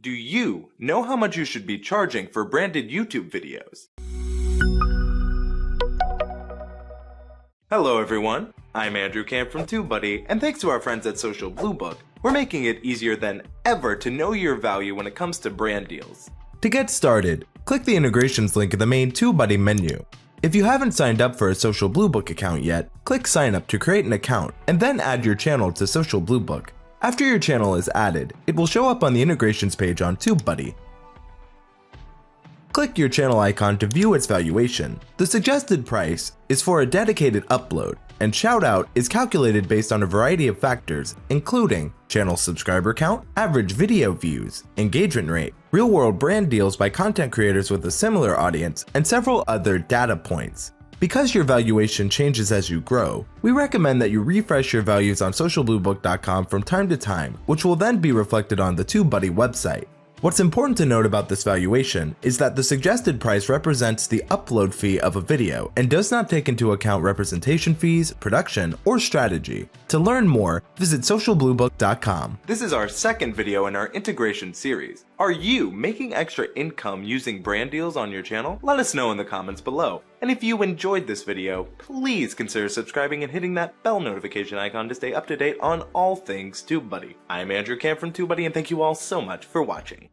Do you know how much you should be charging for branded YouTube videos? Hello everyone, I'm Andrew Camp from TubeBuddy, and thanks to our friends at Social BlueBook, we're making it easier than ever to know your value when it comes to brand deals. To get started, click the integrations link in the main TubeBuddy menu. If you haven't signed up for a Social BlueBook account yet, click sign up to create an account and then add your channel to Social BlueBook. After your channel is added, it will show up on the integrations page on TubeBuddy. Click your channel icon to view its valuation. The suggested price is for a dedicated upload, and shoutout is calculated based on a variety of factors, including channel subscriber count, average video views, engagement rate, real-world brand deals by content creators with a similar audience, and several other data points. Because your valuation changes as you grow, we recommend that you refresh your values on socialbluebook.com from time to time, which will then be reflected on the TubeBuddy website. What's important to note about this valuation is that the suggested price represents the upload fee of a video and does not take into account representation fees, production, or strategy. To learn more, visit socialbluebook.com. This is our second video in our integration series. Are you making extra income using brand deals on your channel? Let us know in the comments below. And if you enjoyed this video, please consider subscribing and hitting that bell notification icon to stay up to date on all things TubeBuddy. I'm Andrew Camp from TubeBuddy, and thank you all so much for watching.